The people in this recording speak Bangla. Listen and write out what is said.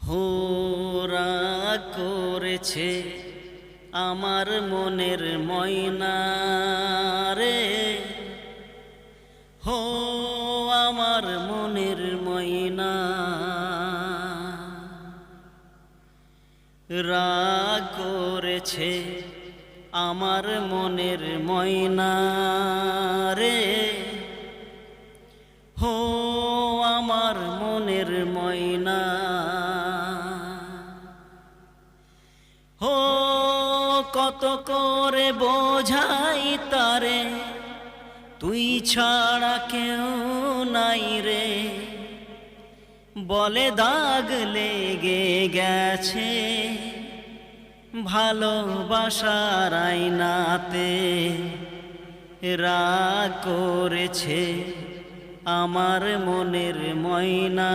হোরা করেছে আমার মনের ময়না রে, হো আমার মনের ময়না। রাগ করেছে আমার মনের ময়না রে, হো আমার মনের ময়না। হো কত করে বোঝাই তারে, তুই ছাড়া কেউ নাই রে। বলে দাগ লেগে গেছে ভালোবাসার আয়নাতে। রাগ করেছে আমার মনের ময়না